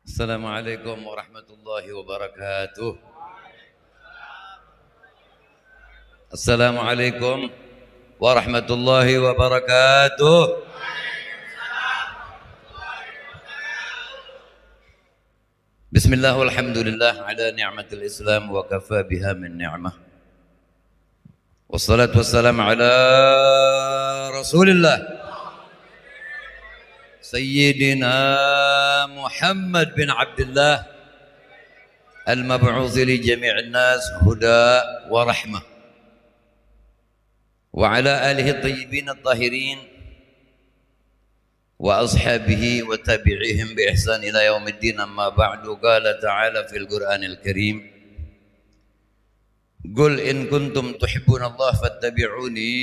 Assalamualaikum warahmatullahi wabarakatuh. Assalamualaikum warahmatullahi wabarakatuh. Bismillah walhamdulillah ala ni'matil Islam wa kafa biha min ni'mah. Wassalatu wassalamu ala Rasulillah Sayyidina Muhammad bin Abdullah al-mab'uth li jami'in nas huda wa rahmah. وعلى آله الطيبين الطاهرين وأصحابه وتابعيهم بإحسان إلى يوم الدين. أما بعد، قال تعالى في القرآن الكريم: قل إن كنتم تحبون الله فاتبعوني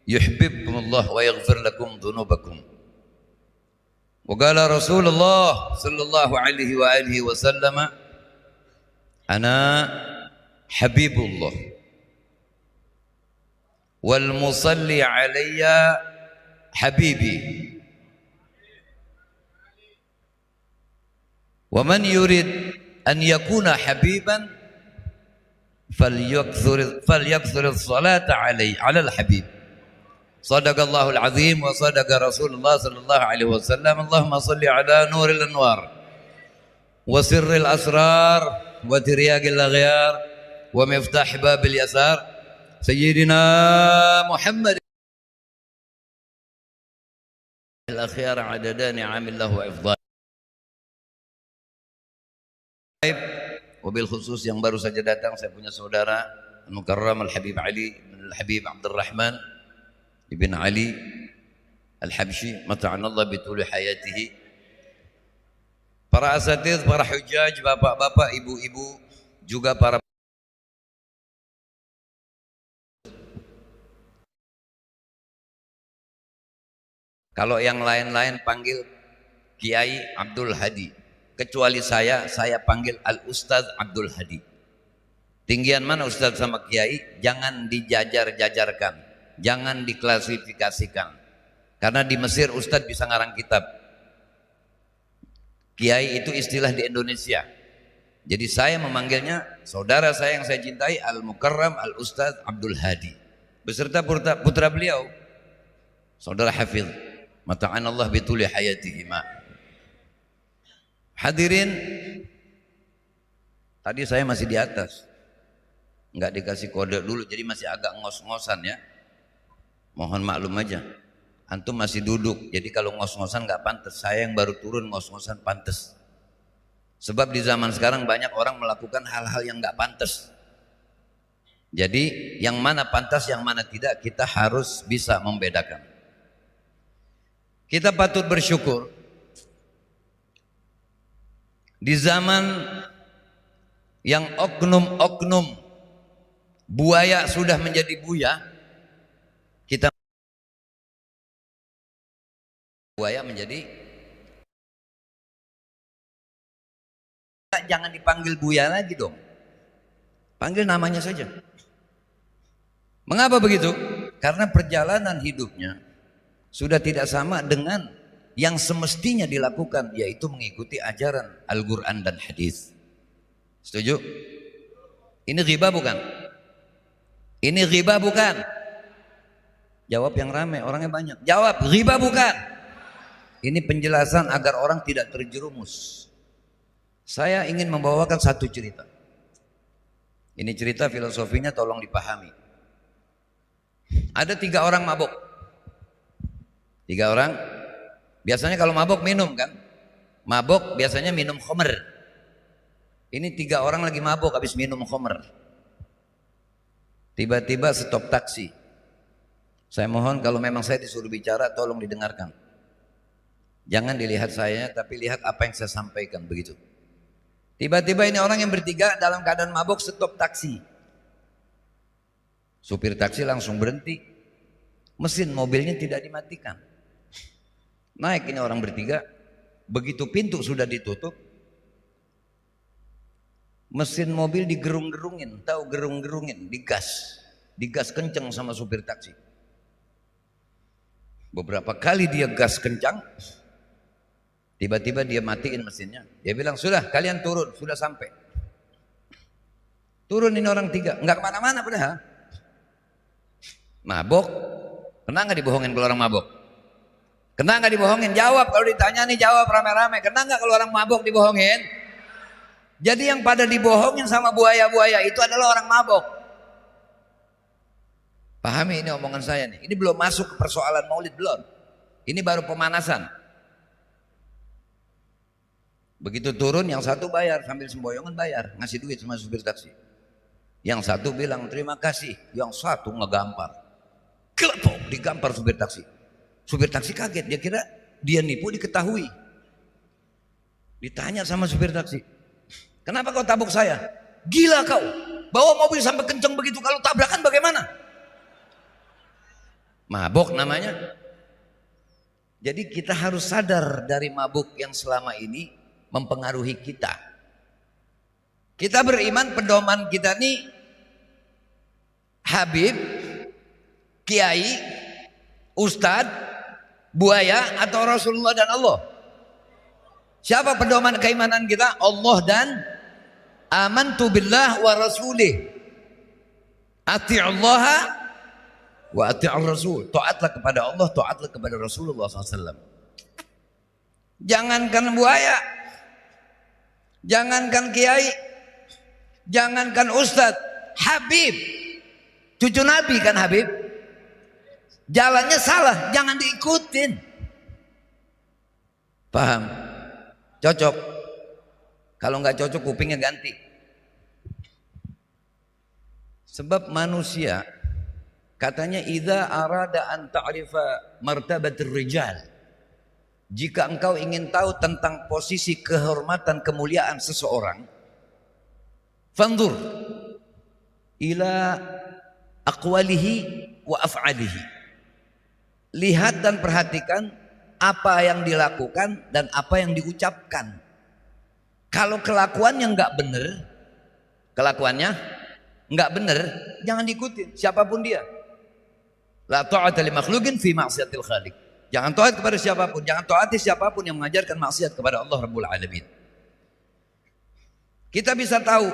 يحببكم الله ويغفر لكم ذنوبكم. وقال رسول الله صلى الله عليه وآله وسلم: أنا حبيب الله والمصلي علي حبيبي ومن يريد أن يكون حبيبا فليكثر الصلاة على الحبيب. صدق الله العظيم وصدق رسول الله صلى الله عليه وسلم. اللهم صل على نور الأنوار وسر الأسرار وترياق الأغيار ومفتاح باب اليسار سيدنا محمد الأخيار عدد نعم الله وإفضال. Wabil khusus yang baru saja datang, saya punya saudara Al-Mukarram Al-Habib Ali bin Al-Habib Abdurrahman ibn Ali Al-Habshi, mata'anallah bituli hayatihi. Para asatidz, para hujjaj, bapak-bapak, ibu-ibu, juga para kalau yang lain-lain panggil Kiai Abdul Hadi, kecuali saya panggil Al-Ustadz Abdul Hadi. Tinggian mana Ustadz sama Kiai? Jangan dijajar-jajarkan, jangan diklasifikasikan. Karena di Mesir Ustadz bisa ngarang kitab. Kiai itu istilah di Indonesia. Jadi saya memanggilnya saudara saya yang saya cintai, Al-Mukarram Al-Ustadz Abdul Hadi, beserta putra beliau, saudara Hafidh, mata'anallah bituli hayatihima. Hadirin, tadi saya masih di atas, nggak dikasih kode dulu, jadi masih agak ngos-ngosan ya. Mohon maklum aja. Antum masih duduk, jadi kalau ngos-ngosan nggak pantas. Saya yang baru turun ngos-ngosan pantas. Sebab di zaman sekarang banyak orang melakukan hal-hal yang nggak pantas. Jadi yang mana pantas, yang mana tidak, kita harus bisa membedakan. Kita patut bersyukur di zaman yang oknum-oknum buaya sudah menjadi buya, kita buaya menjadi, jangan dipanggil buya lagi dong, panggil namanya saja. Mengapa begitu? Karena perjalanan hidupnya sudah tidak sama dengan yang semestinya dilakukan, yaitu mengikuti ajaran Al-Quran dan Hadis. Setuju? Ini ghibah bukan? Ini ghibah bukan? Jawab yang ramai, orangnya banyak. Jawab, ghibah bukan? Ini penjelasan agar orang tidak terjerumus. Saya ingin membawakan satu cerita. Ini cerita filosofinya tolong dipahami. Ada 3 orang mabuk. 3 orang, biasanya kalau mabuk minum kan, mabuk biasanya minum khamr. Ini 3 orang lagi mabuk habis minum khamr. Tiba-tiba stop taksi. Saya mohon kalau memang saya disuruh bicara tolong didengarkan. Jangan dilihat saya, tapi lihat apa yang saya sampaikan, begitu. Tiba-tiba ini orang yang bertiga dalam keadaan mabuk stop taksi. Supir taksi langsung berhenti. Mesin mobilnya tidak dimatikan. Naik ini orang bertiga, begitu pintu sudah ditutup, mesin mobil digerung-gerungin, tahu gerung-gerungin, digas kencang sama supir taksi. Beberapa kali dia gas kencang, Tiba-tiba dia matiin mesinnya. Dia bilang, sudah kalian turun, sudah sampai. Turun ini orang 3, nggak kemana-mana padahal. Mabok, kena nggak dibohongin kalau orang mabok? Kena nggak dibohongin? Jawab, kalau ditanya nih jawab rame-rame. Kena nggak kalau orang mabok dibohongin? Jadi yang pada dibohongin sama buaya-buaya itu adalah orang mabok. Pahami ini omongan saya nih. Ini belum masuk ke persoalan maulid, belum. Ini baru pemanasan. Begitu turun yang satu bayar, sambil semboyongan bayar, ngasih duit sama supir taksi. Yang satu bilang terima kasih, yang satu ngegampar. Kelepok, digampar supir taksi. Supir taksi kaget, dia kira dia nipu, diketahui. Ditanya sama supir taksi, kenapa kau tabuk saya? Gila kau, bawa mobil sampai kenceng begitu, kalau tabrakan bagaimana? Mabok namanya. Jadi kita harus sadar dari mabuk yang selama ini mempengaruhi kita. Kita beriman pedoman kita nih Habib, Kiai, Ustadz, buaya atau Rasulullah dan Allah. Siapa pedoman keimanan kita? Allah dan amantu billah wa rasulih. Ati'ullaha wa ati'ur rasul. Taatlah kepada Allah, taatlah kepada Rasulullah SAW. Jangankan buaya, jangankan kiai, jangankan ustadz, Habib, cucu Nabi kan Habib, jalannya salah, jangan diikutin. Paham? Cocok? Kalau nggak cocok kupingnya ganti. Sebab manusia katanya idza arada an ta'rifa martabatir rijal, jika engkau ingin tahu tentang posisi kehormatan kemuliaan seseorang, fanzur ila aqwalihi wa af'alihi. Lihat dan perhatikan apa yang dilakukan dan apa yang diucapkan. Kalau kelakuannya enggak benar, kelakuannya enggak benar, jangan diikuti siapapun dia. La ta'ata li makhluqin fi ma'siyatil khaliq. Jangan taat kepada siapapun, jangan taati siapapun yang mengajarkan maksiat kepada Allah Rabbul Alamin. Kita bisa tahu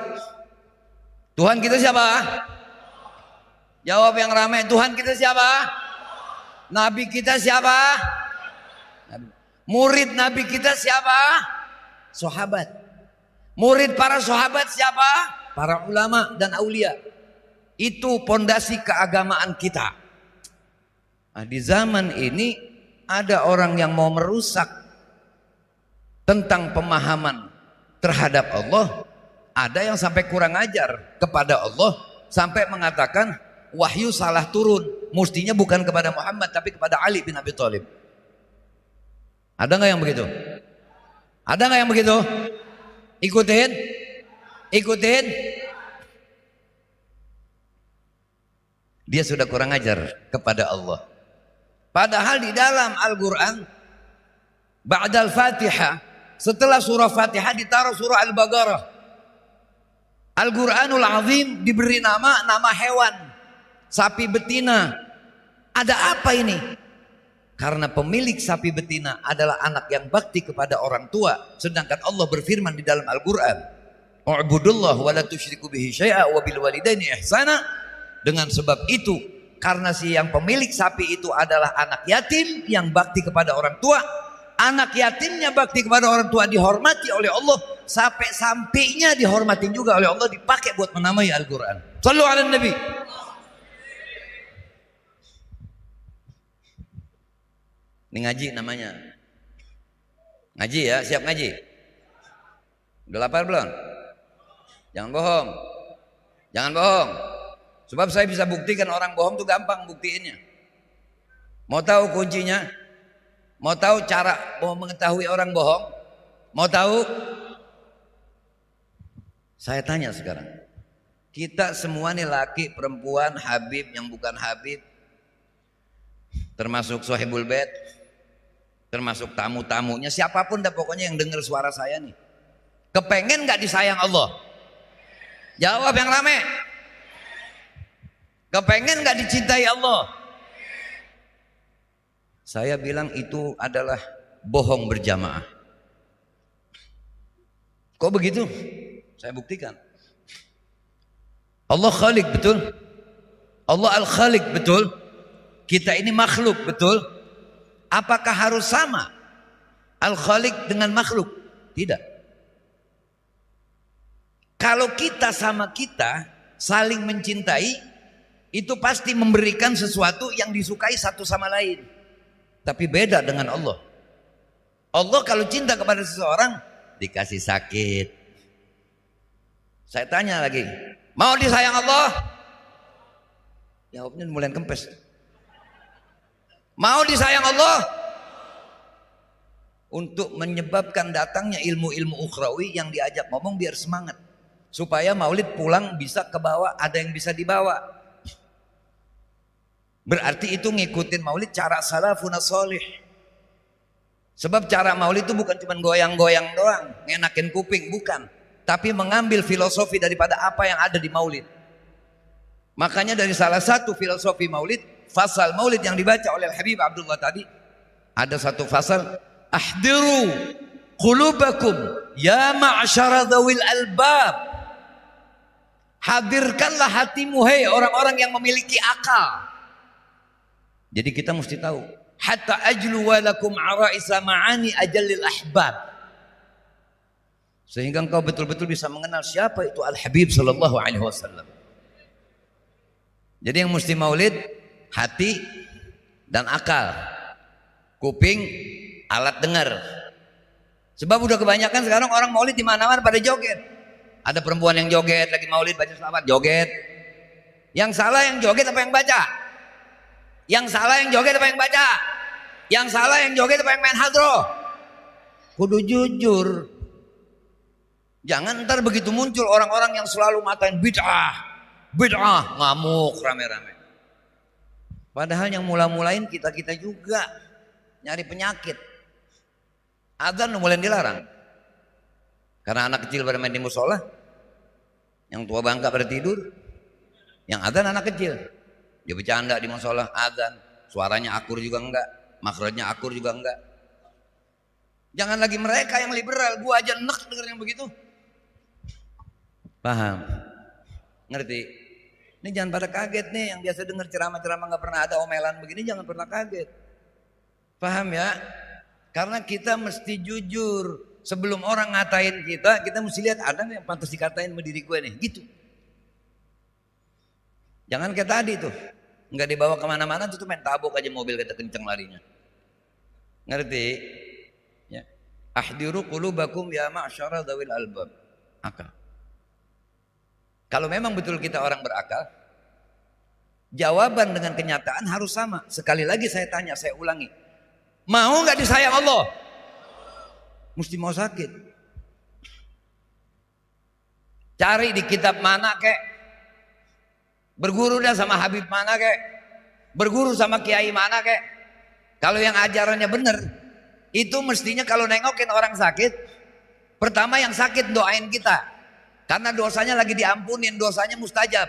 Tuhan kita siapa? Jawab yang ramai, Tuhan kita siapa? Nabi kita siapa? Murid Nabi kita siapa? Sahabat. Murid para sahabat siapa? Para ulama dan aulia. Itu pondasi keagamaan kita. Nah, di zaman ini ada orang yang mau merusak tentang pemahaman terhadap Allah. Ada yang sampai kurang ajar kepada Allah, sampai mengatakan wahyu salah turun, mestinya bukan kepada Muhammad tapi kepada Ali bin Abi Thalib. Ada nggak yang begitu? Ada nggak yang begitu? Ikutin, ikutin. Dia sudah kurang ajar kepada Allah. Padahal di dalam Al-Quran ba'dal Fatihah, setelah surah Fatihah ditaruh surah Al-Baqarah. Al-Quranul Azim diberi nama hewan, sapi betina. Ada apa ini? Karena pemilik sapi betina adalah anak yang bakti kepada orang tua, sedangkan Allah berfirman di dalam Al-Quran, "U'budullah wa la tusyriku bihi syai'a wa bil walidaini ihsana." Dengan sebab itu, karena si yang pemilik sapi itu adalah anak yatim yang bakti kepada orang tua, anak yatimnya bakti kepada orang tua dihormati oleh Allah, sampai sampainya dihormatin juga oleh Allah, dipakai buat menamai Al-Quran. Sallu ala Nabi. Ini ngaji namanya. Ngaji ya, siap ngaji. Udah lapar belum? Jangan bohong. Jangan bohong. Sebab saya bisa buktikan orang bohong tuh gampang buktiinnya. Mau tahu kuncinya? Mau tahu cara mau mengetahui orang bohong? Mau tahu? Saya tanya sekarang. Kita semua nih laki, perempuan, Habib yang bukan Habib, termasuk Sohibul Bait, termasuk tamu-tamunya, siapapun dah pokoknya yang dengar suara saya nih, kepengen gak disayang Allah? Jawab yang rame. Kepengen gak dicintai Allah? Saya bilang itu adalah bohong berjamaah. Kok begitu? Saya buktikan. Allah Khalik betul. Allah Al-Khalik betul. Kita ini makhluk betul. Apakah harus sama Al-Khalik dengan makhluk? Tidak. Kalau kita sama kita saling mencintai, itu pasti memberikan sesuatu yang disukai satu sama lain. Tapi beda dengan Allah. Allah kalau cinta kepada seseorang dikasih sakit. Saya tanya lagi, mau disayang Allah? Jawabnya mulai kempes. Mau disayang Allah? Untuk menyebabkan datangnya ilmu-ilmu ukhrawi yang diajak ngomong biar semangat. Supaya maulid pulang bisa ke bawah, ada yang bisa dibawa. Berarti itu ngikutin maulid cara salafun salih. Sebab cara maulid itu bukan cuma goyang-goyang doang, ngenakin kuping, bukan. Tapi mengambil filosofi daripada apa yang ada di maulid. Makanya dari salah satu filosofi maulid, fasal maulid yang dibaca oleh Habib Abdullah tadi, ada satu fasal, ahdiru qulubakum ya ma'asyara dhawil albab. Hadirkanlah hatimu, hei orang-orang yang memiliki akal. Jadi kita mesti tahu, hatta ajlu walakum ara'isa ma'ani ajallil ahbab. Sehingga engkau betul-betul bisa mengenal siapa itu Al-Habib sallallahu alaihi wasallam. Jadi yang mesti maulid hati dan akal. Kuping, alat dengar. Sebab udah kebanyakan sekarang orang maulid di mana-mana pada joget. Ada perempuan yang joget lagi maulid baca selawat, joget. Yang salah yang joget apa yang baca? Yang salah yang joget apa yang baca? Yang salah yang joget apa yang main hadroh? Kudu jujur. Jangan ntar begitu muncul orang-orang yang selalu matain bid'ah, ngamuk rame-rame. Padahal yang mula-mulain kita-kita juga nyari penyakit. Adzan mulai dilarang. Karena anak kecil pada main di musola, yang tua bangka pada tidur, yang adzan anak kecil. Dia bercanda di musola, adzan, suaranya akur juga enggak, makhrajnya akur juga enggak. Jangan lagi mereka yang liberal, gua aja enek denger yang begitu. Paham? Ngerti? Ini jangan pada kaget nih, yang biasa dengar ceramah-ceramah nggak pernah ada omelan begini, jangan pernah kaget. Paham ya? Karena kita mesti jujur. Sebelum orang ngatain kita, kita mesti lihat ada yang pantas dikatain sama diri gue nih, gitu. Jangan kayak tadi tuh, nggak dibawa kemana-mana tuh main tabok aja mobil kita kenceng larinya. Ngerti? Ya. Ahdiru qulubakum ya ma'syara dzawil albab. Akal. Kalau memang betul kita orang berakal, jawaban dengan kenyataan harus sama. Sekali lagi saya tanya, saya ulangi. Mau nggak disayang Allah? Mesti mau sakit. Cari di kitab mana kek. Berguru dah sama Habib mana kek. Berguru sama kiai mana kek. Kalau yang ajarannya benar, itu mestinya kalau nengokin orang sakit, pertama yang sakit doain kita. Karena dosanya lagi diampunin, dosanya mustajab.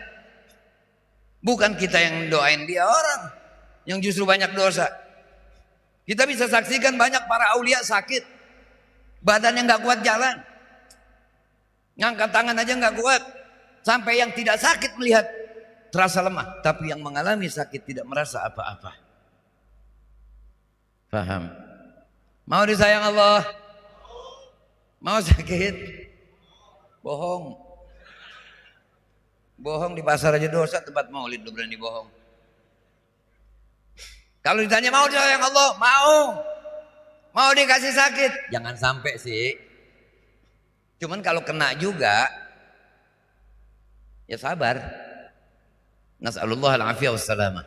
Bukan kita yang doain dia, orang yang justru banyak dosa. Kita bisa saksikan banyak para aulia sakit, badannya nggak kuat jalan, ngangkat tangan aja nggak kuat. Sampai yang tidak sakit melihat terasa lemah, tapi yang mengalami sakit tidak merasa apa-apa. Paham? Mau disayang Allah? Mau sakit? Bohong. Bohong di pasar aja dosa, tempat maulid lu berani bohong. Kalau ditanya mau disayang Allah? Mau. Mau dikasih sakit? Jangan sampai sih. Cuman kalau kena juga, ya sabar. Nas'alullah al-afiyah wassalamah.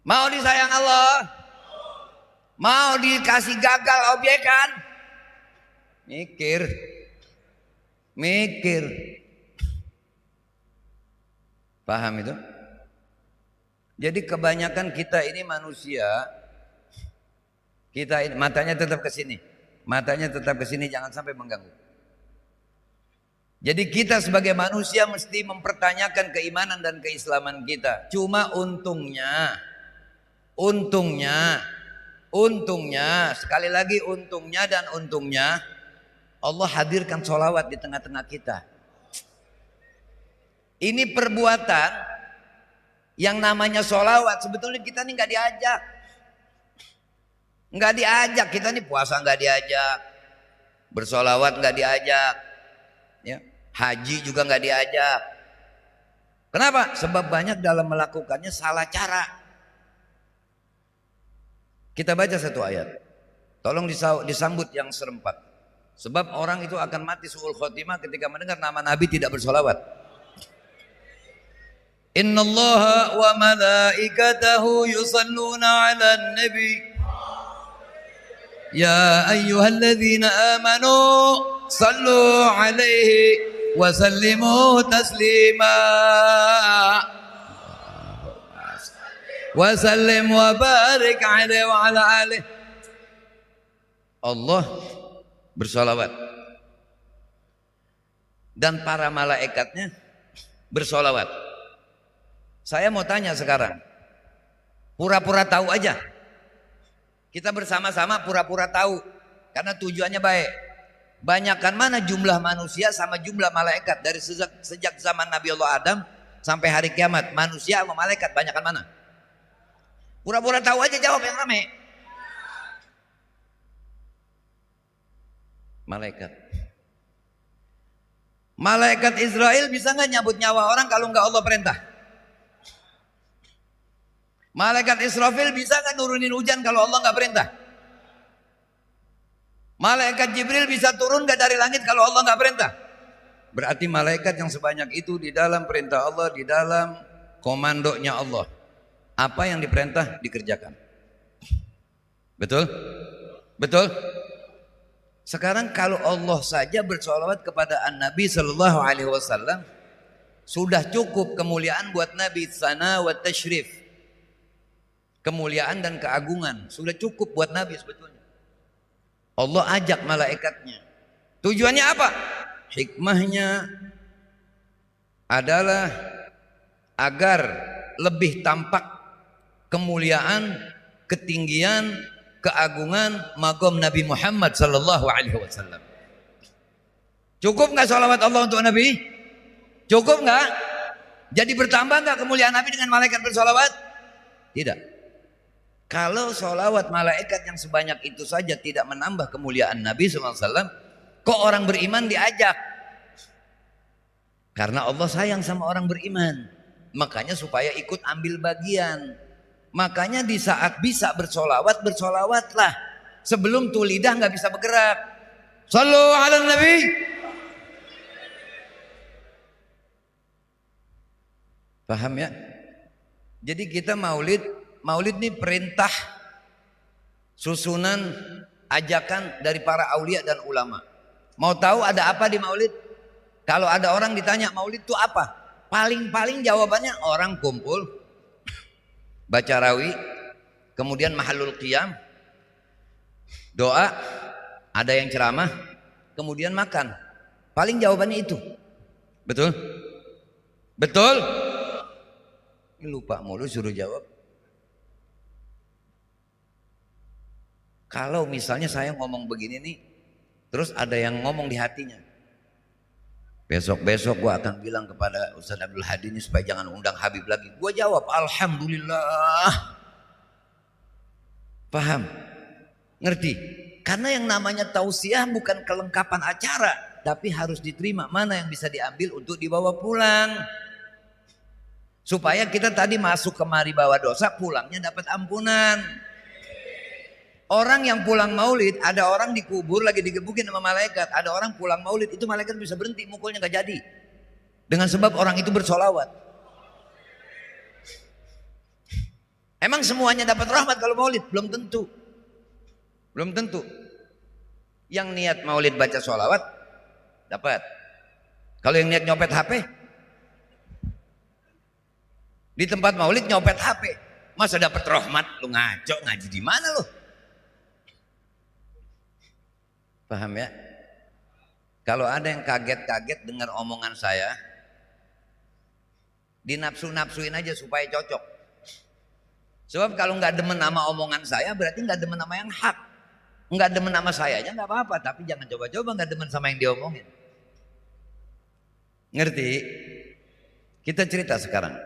Mau disayang Allah? Mau dikasih gagal objekan? Mikir. Paham itu? Jadi kebanyakan kita ini manusia, kita ini, matanya tetap ke sini. Matanya tetap ke sini, jangan sampai mengganggu. Jadi kita sebagai manusia mesti mempertanyakan keimanan dan keislaman kita. Cuma untungnya, sekali lagi untungnya dan untungnya, Allah hadirkan sholawat di tengah-tengah kita. Ini perbuatan yang namanya sholawat. Sebetulnya kita ini nggak diajak. Nggak diajak. Kita ini puasa nggak diajak. Bersolawat nggak diajak. Ya. Haji juga nggak diajak. Kenapa? Sebab banyak dalam melakukannya salah cara. Kita baca satu ayat. Tolong disambut yang serempak. Sebab orang itu akan mati su'ul khotimah ketika mendengar nama Nabi tidak bersolawat. Inna Allah wa malaikatahu yusalluna ala nabi. Ya ayyuhalladzina amanu sallu alaihi wa sallimu taslima. Wa sallim wa barik alaihi wa ala alihi. Allah bersolawat dan para malaikatnya bersolawat. Saya mau tanya sekarang, pura-pura tahu aja. Kita bersama-sama pura-pura tahu karena tujuannya baik. Banyakkan mana jumlah manusia sama jumlah malaikat dari sejak zaman Nabi Allah Adam sampai hari kiamat, manusia sama malaikat banyakkan mana? Pura-pura tahu aja, jawab yang rame. Malaikat. Malaikat Israel bisa nggak nyabut nyawa orang kalau nggak Allah perintah? Malaikat Israfil bisa nggak nurunin hujan kalau Allah nggak perintah? Malaikat Jibril bisa turun nggak dari langit kalau Allah nggak perintah? Berarti malaikat yang sebanyak itu di dalam perintah Allah, di dalam komandonya Allah. Apa yang diperintah dikerjakan. Betul? Betul? Sekarang kalau Allah saja bersolawat kepada An-Nabi Sallallahu Alaihi Wasallam, sudah cukup kemuliaan buat Nabi, sana wa tashrif. Kemuliaan dan keagungan sudah cukup buat Nabi sebetulnya. Allah ajak malaikatnya. Tujuannya apa? Hikmahnya adalah agar lebih tampak kemuliaan, ketinggian, keagungan maqam Nabi Muhammad sallallahu alaihi wasallam. Cukup nggak salawat Allah untuk Nabi? Cukup nggak? Jadi bertambah nggak kemuliaan Nabi dengan malaikat bersalawat? Tidak. Kalau salawat malaikat yang sebanyak itu saja tidak menambah kemuliaan Nabi sallallahu alaihi wasallam, kok orang beriman diajak? Karena Allah sayang sama orang beriman. Makanya supaya ikut ambil bagian. Makanya di saat bisa bersolawat, bersolawatlah. Sebelum tuh lidah nggak bisa bergerak. Sallu ala Nabi. Paham ya? Jadi kita maulid ini perintah, susunan, ajakan dari para aulia dan ulama. Mau tahu ada apa di maulid? Kalau ada orang ditanya maulid itu apa? Paling-paling jawabannya orang kumpul, baca rawi, kemudian mahalul qiyam, doa, ada yang ceramah, kemudian makan. Paling jawabannya itu. Betul? Betul? Lupa mulu suruh jawab. Kalau misalnya saya ngomong begini nih, terus ada yang ngomong di hatinya, besok-besok gua akan bilang kepada Ustaz Abdul Hadi ini supaya jangan undang Habib lagi. Gua jawab, Alhamdulillah. Paham? Ngerti? Karena yang namanya tausiah bukan kelengkapan acara, tapi harus diterima. Mana yang bisa diambil untuk dibawa pulang. Supaya kita tadi masuk kemari bawa dosa, pulangnya dapat ampunan. Orang yang pulang maulid, ada orang dikubur lagi digebukin sama malaikat. Ada orang pulang maulid, itu malaikat bisa berhenti, mukulnya gak jadi. Dengan sebab orang itu bersolawat. Emang semuanya dapat rahmat kalau maulid? Belum tentu. Belum tentu. Yang niat maulid baca solawat, dapat. Kalau yang niat nyopet HP, di tempat maulid nyopet HP, masa dapat rahmat? Lu ngaco, ngaji di mana lu? Paham ya? Kalau ada yang kaget-kaget dengar omongan saya, dinapsu-napsuin aja supaya cocok. Sebab kalau nggak demen sama omongan saya, berarti nggak demen sama yang hak. Nggak demen sama saya aja nggak apa-apa, tapi jangan coba-coba nggak demen sama yang diomongin. Ngerti? Kita cerita sekarang.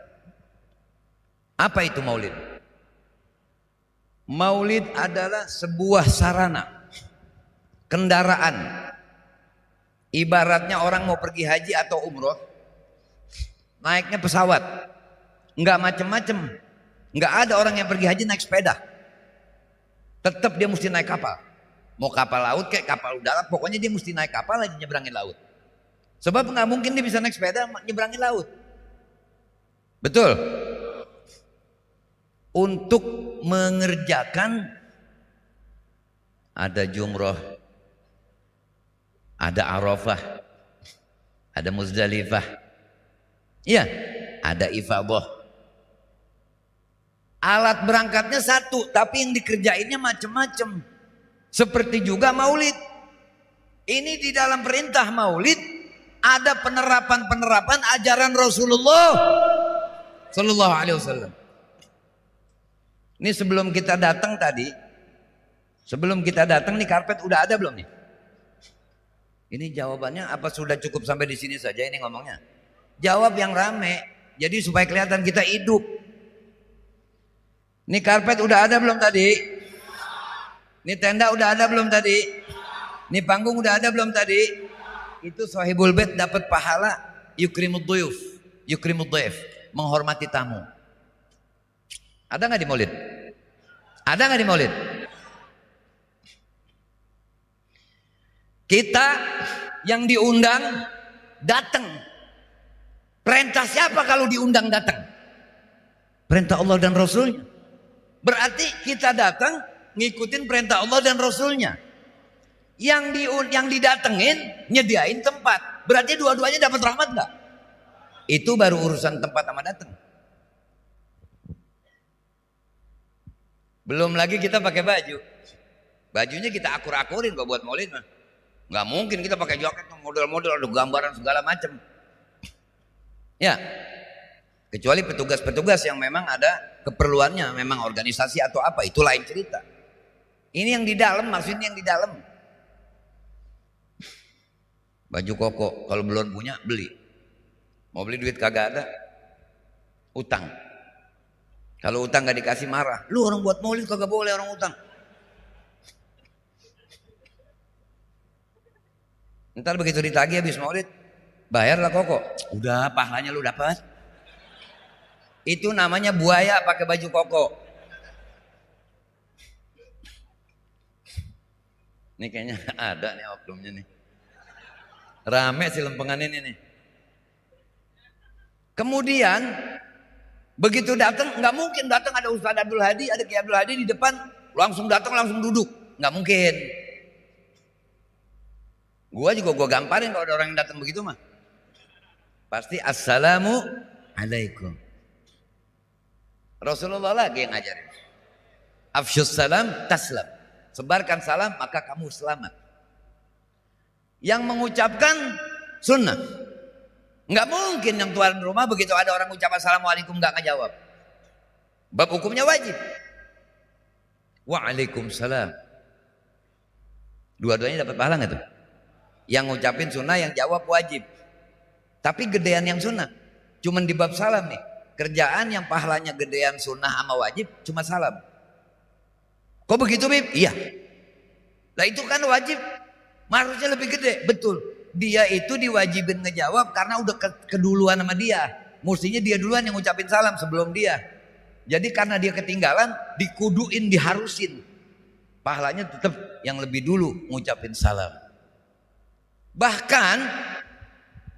Apa itu maulid? Maulid adalah sebuah sarana, kendaraan. Ibaratnya orang mau pergi haji atau umroh, naiknya pesawat, nggak macem-macem. Nggak ada orang yang pergi haji naik sepeda. Tetap dia mesti naik kapal. Mau kapal laut kayak kapal udara, pokoknya dia mesti naik kapal aja nyebrangin laut. Sebab nggak mungkin dia bisa naik sepeda nyebrangin laut. Betul? Untuk mengerjakan ada jumroh, ada Arafah, ada Muzdalifah, iya, ada ifadah. Alat berangkatnya satu, tapi yang dikerjainnya macam-macam. Seperti juga maulid. Ini di dalam perintah maulid ada penerapan-penerapan ajaran Rasulullah Sallallahu Alaihi Wasallam. Ini sebelum kita datang tadi, sebelum kita datang nih karpet udah ada belum nih? Ini jawabannya apa sudah cukup sampai di sini saja ini ngomongnya? Jawab yang rame, jadi supaya kelihatan kita hidup. Ini karpet udah ada belum tadi? Ini tenda udah ada belum tadi? Ini panggung udah ada belum tadi? Itu sahibul bait dapat pahala yukrimud duyuf, yukrimud dhaif, menghormati tamu. Ada nggak di maulid? Ada nggak di maulid? Kita yang diundang datang. Perintah siapa kalau diundang datang? Perintah Allah dan Rasulnya. Berarti kita datang ngikutin perintah Allah dan Rasulnya. Yang didatengin nyediain tempat. Berarti dua-duanya dapat rahmat nggak? Itu baru urusan tempat sama datang. Belum lagi kita pakai baju. Bajunya kita akur-akurin kok buat maulid mah. Nggak mungkin kita pakai jaket model-model ada gambaran segala macam. Ya. Kecuali petugas-petugas yang memang ada keperluannya, memang organisasi atau apa, itu lain cerita. Ini yang di dalam, maksudnya yang di dalam. Baju koko, kalau belum punya beli. Mau beli duit kagak ada, utang. Kalau utang gak dikasih marah. Lu orang buat maulid kagak boleh orang utang. Ntar begitu ditagih habis maulid, bayarlah koko. Udah pahalanya lu dapat. Itu namanya buaya pakai baju koko. Ini kayaknya ada nih oknumnya nih. Rame sih lempengan ini nih. Kemudian begitu datang, nggak mungkin datang ada Ustaz Abdul Hadi, ada Kiai Abdul Hadi di depan, langsung datang langsung duduk, nggak mungkin. Gua gamparin kalau ada orang yang datang begitu mah. Pasti assalamu alaikum. Rasulullah lagi yang ngajarin. Afsyus salam taslam. Sebarkan salam maka kamu selamat. Yang mengucapkan sunnah. Nggak mungkin yang tuan rumah begitu ada orang ucap assalamualaikum nggak ngejawab. Bab hukumnya wajib. Waalaikumsalam. Dua-duanya dapat pahala nggak tuh? Yang ngucapin sunnah, yang jawab wajib. Tapi gedean yang sunnah. Cuman di bab salam nih. Kerjaan yang pahalanya gedean sunnah sama wajib cuma salam. Kok begitu Bib? Iya. Nah itu kan wajib. Harusnya lebih gede. Betul. Dia itu diwajibin ngejawab karena udah keduluan sama dia. Mestinya dia duluan yang ngucapin salam sebelum dia. Jadi karena dia ketinggalan, dikuduin, diharusin. Pahalanya tetap yang lebih dulu ngucapin salam. Bahkan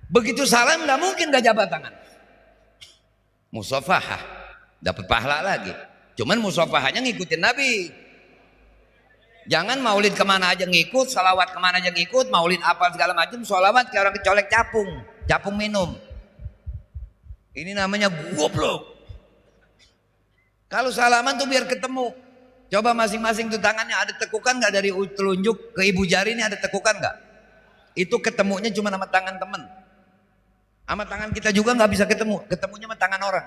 begitu salam nggak mungkin gak jabat tangan. Musafahah dapat pahala lagi. Cuman musafahahnya ngikutin Nabi. Jangan maulid kemana aja ngikut, salawat kemana aja ngikut, maulid apa segala macam, salawat kayak orang kecolek capung minum. Ini namanya goblok. Kalau salaman tuh biar ketemu. Coba masing-masing tuh tangannya ada tekukan nggak dari telunjuk ke ibu jari ini ada tekukan nggak? Itu ketemunya cuma sama tangan temen. Sama tangan kita juga nggak bisa ketemu. Ketemunya sama tangan orang.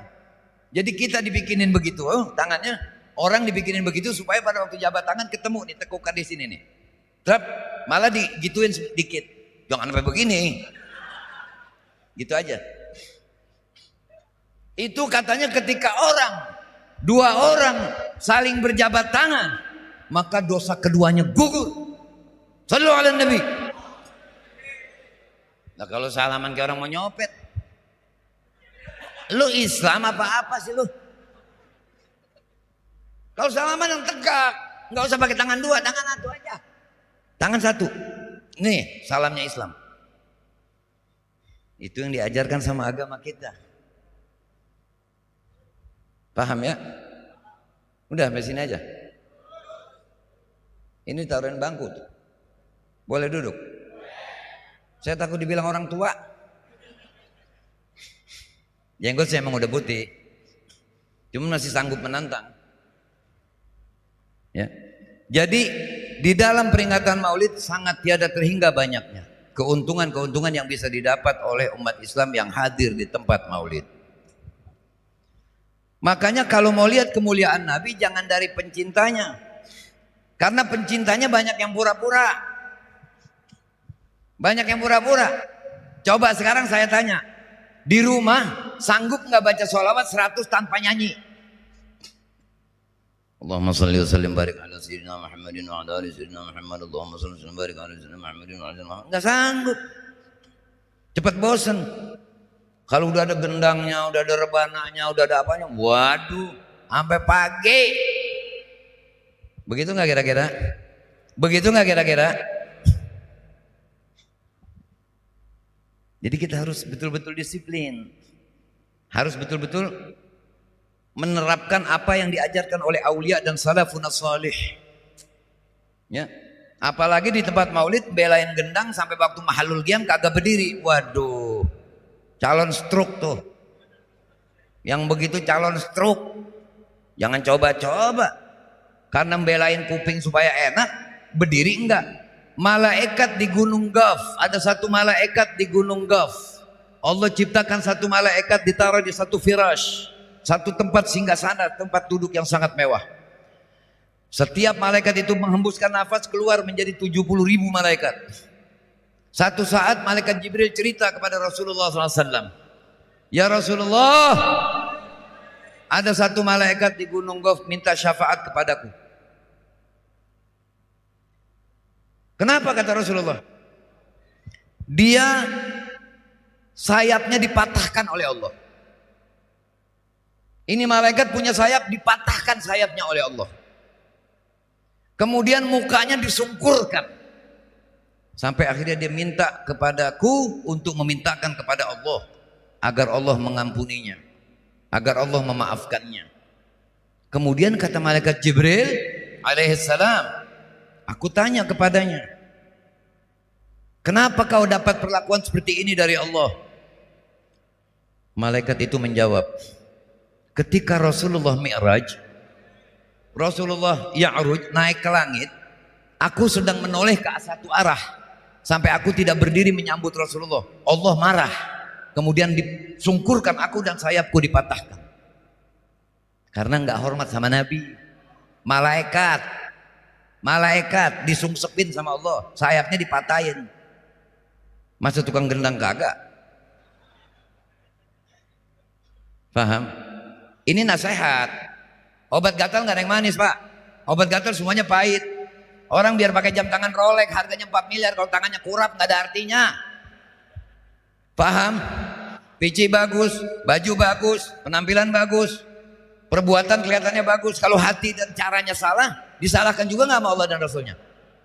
Jadi kita dibikinin begitu, oh tangannya orang dibikinin begitu supaya pada waktu jabat tangan ketemu nih, tekukan di sini nih. Trap, malah digituin sedikit. Jangan sampai begini. Gitu aja. Itu katanya ketika dua orang saling berjabat tangan, maka dosa keduanya gugur. Shallu ala Nabi. Nah kalau salaman kayak orang mau nyopet, lu Islam apa sih lu? Kalau salaman yang tegak, nggak usah pakai tangan dua, tangan satu aja. Tangan satu. Nih salamnya Islam. Itu yang diajarkan sama agama kita. Paham ya? Udah sampai sini aja. Ini taruhin bangku tuh. Boleh duduk? Saya takut dibilang orang tua. Jenggot saya emang udah putih. Cuma masih sanggup menantang. Ya. Jadi di dalam peringatan Maulid sangat tiada terhingga banyaknya keuntungan-keuntungan yang bisa didapat oleh umat Islam yang hadir di tempat Maulid. Makanya kalau mau lihat kemuliaan Nabi jangan dari pencintanya. Karena pencintanya banyak yang pura-pura. Banyak yang pura-pura. Coba sekarang saya tanya. Di rumah sanggup gak baca sholawat 100 tanpa nyanyi? Allahumma salli wa sallim barik ala sayyidina Muhammadin wa ala ali sayyidina Muhammad. Allahumma salli wa sallim barik ala sayyidina Muhammadin wa ala ali Muhammad. Gak sanggup. Cepat bosan. Kalau udah ada gendangnya, udah ada rebananya, udah ada apanya, waduh, sampai pagi. Begitu nggak kira-kira? Begitu nggak kira-kira? Jadi kita harus betul-betul disiplin, harus betul-betul menerapkan apa yang diajarkan oleh aulia dan salafun salih. Ya, apalagi di tempat maulid belain gendang sampai waktu mahalul qiyam kagak berdiri, waduh. Calon stroke tuh. Yang begitu calon stroke. Jangan coba-coba. Karena membelain kuping supaya enak, berdiri enggak. Malaikat di Gunung Gaf, ada satu malaikat di Gunung Gaf. Allah ciptakan satu malaikat ditaruh di satu firash, satu tempat singgasana, tempat duduk yang sangat mewah. Setiap malaikat itu menghembuskan nafas keluar menjadi 70.000 malaikat. Satu saat malaikat Jibril cerita kepada Rasulullah SAW. Ya Rasulullah, ada satu malaikat di Gunung Gaf minta syafaat kepadaku. Kenapa kata Rasulullah? Dia sayapnya dipatahkan oleh Allah. Ini malaikat punya sayap, dipatahkan sayapnya oleh Allah. Kemudian mukanya disungkurkan. Sampai akhirnya dia minta kepadaku untuk memintakan kepada Allah agar Allah mengampuninya, agar Allah memaafkannya. Kemudian kata malaikat Jibril alaihissalam, aku tanya kepadanya, kenapa kau dapat perlakuan seperti ini dari Allah? Malaikat itu menjawab, ketika Rasulullah Mi'raj, Rasulullah Ya'ruj, naik ke langit, aku sedang menoleh ke satu arah. Sampai aku tidak berdiri menyambut Rasulullah. Allah marah. Kemudian disungkurkan aku dan sayapku dipatahkan. Karena enggak hormat sama Nabi. Malaikat disungsepin sama Allah. Sayapnya dipatahin. Masa tukang gendang kagak? Paham? Ini nasihat. Obat gatal enggak ada yang manis, Pak. Obat gatal semuanya pahit. Orang biar pakai jam tangan Rolex harganya 4 miliar, kalau tangannya kurap nggak ada artinya. Paham? PC bagus, baju bagus, penampilan bagus, perbuatan kelihatannya bagus. Kalau hati dan caranya salah, disalahkan juga nggak sama Allah dan Rasulnya.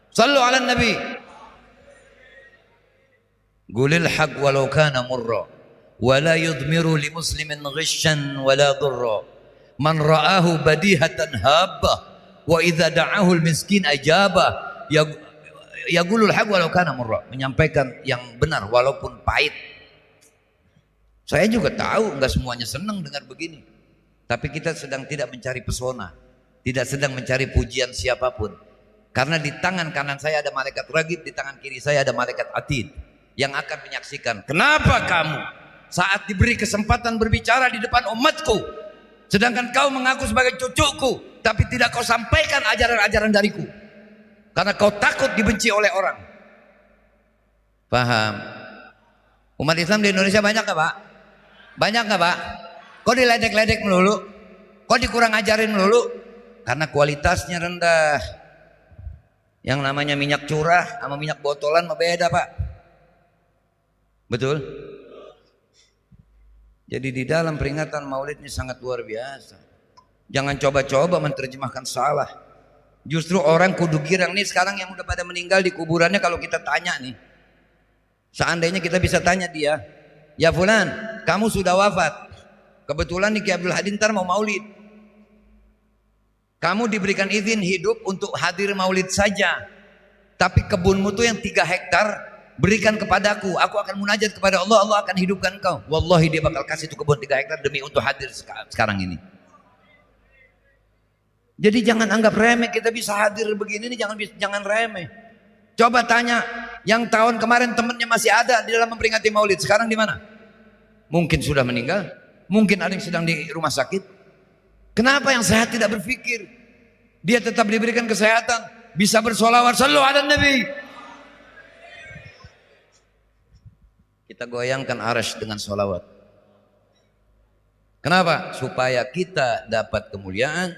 Sallu ala Nabi. Gulil haq walau kana murra, wala yudmiru li muslimin ghishan wala durra. Man ra'ahu badihatan habba. Wa idza da'ahu al-miskin ajaba. Yaqulul haq walau kana murra, menyampaikan yang benar walaupun pahit. Saya juga tahu enggak semuanya senang dengar begini. Tapi kita sedang tidak mencari pesona, tidak sedang mencari pujian siapapun. Karena di tangan kanan saya ada malaikat ragib, di tangan kiri saya ada malaikat atid yang akan menyaksikan. Kenapa kamu saat diberi kesempatan berbicara di depan umatku, sedangkan kau mengaku sebagai cucuku, tapi tidak kau sampaikan ajaran-ajaran dariku karena kau takut dibenci oleh orang. Paham? Umat Islam di Indonesia banyak gak Pak? Banyak gak Pak? Kok diledek-ledek melulu? Kok dikurang ajarin melulu? Karena kualitasnya rendah. Yang namanya minyak curah sama minyak botolan mah beda Pak. Betul? Jadi di dalam peringatan Maulid ini sangat luar biasa. Jangan coba-coba menerjemahkan salah. Justru orang kudu girang nih sekarang yang udah pada meninggal di kuburannya, kalau kita tanya nih, seandainya kita bisa tanya dia, ya fulan, kamu sudah wafat. Kebetulan nih Ki Abdul Hadi ntar mau Maulid. Kamu diberikan izin hidup untuk hadir Maulid saja. Tapi kebunmu tuh yang 3 hektar berikan kepadaku, aku akan munajat kepada Allah, Allah akan hidupkan kau. Wallahi dia bakal kasih itu kebun 3 hektar demi untuk hadir sekarang ini. Jadi jangan anggap remeh kita bisa hadir begini nih, jangan remeh. Coba tanya yang tahun kemarin temennya masih ada di dalam memperingati Maulid, sekarang di mana? Mungkin sudah meninggal, mungkin ada yang sedang di rumah sakit. Kenapa yang sehat tidak berpikir? Dia tetap diberikan kesehatan, bisa bersolawat, sallu ala Nabi. Kita goyangkan arasy dengan solawat. Kenapa? Supaya kita dapat kemuliaan,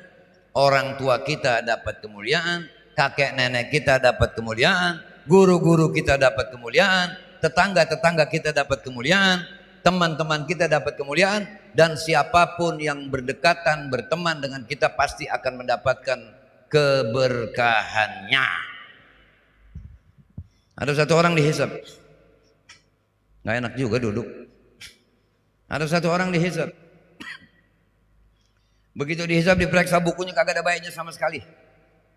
orang tua kita dapat kemuliaan, kakek nenek kita dapat kemuliaan, guru-guru kita dapat kemuliaan, tetangga-tetangga kita dapat kemuliaan, teman-teman kita dapat kemuliaan, dan siapapun yang berdekatan berteman dengan kita pasti akan mendapatkan keberkahannya. Ada satu orang dihisab. Nggak enak juga duduk. Ada satu orang dihisab. Begitu dihisab, diperiksa bukunya, kagak ada baiknya sama sekali.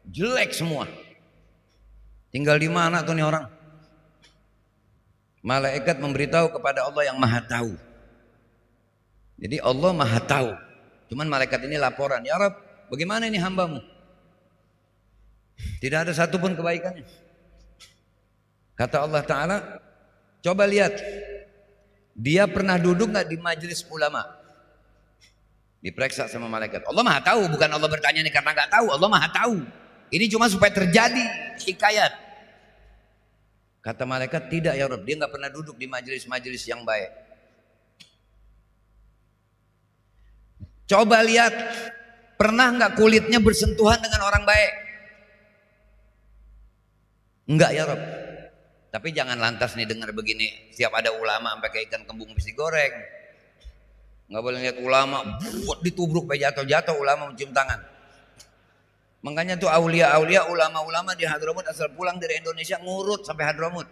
Jelek semua. Tinggal di mana tuh nih orang? Malaikat memberitahu kepada Allah yang Maha Tahu. Jadi Allah Maha Tahu. Cuman malaikat ini laporan, ya Rabb, bagaimana ini hambamu? Tidak ada satupun kebaikannya. Kata Allah Ta'ala, coba lihat, dia pernah duduk gak di majelis ulama? Diperiksa sama malaikat. Allah Maha Tahu, bukan Allah bertanya nih karena gak tahu. Allah Maha Tahu. Ini cuma supaya terjadi hikayat. Kata malaikat, tidak ya Rabb, dia gak pernah duduk di majelis-majelis yang baik. Coba lihat, pernah gak kulitnya bersentuhan dengan orang baik? Enggak ya Rabb. Tapi jangan lantas nih dengar begini, siap ada ulama sampai kayak ikan kembung bisa goreng. Nggak boleh lihat ulama buat ditubruk sampai jatuh-jatuh, ulama mencium tangan. Makanya tuh aulia-aulia, ulama-ulama di Hadramut asal pulang dari Indonesia ngurut sampai Hadramut.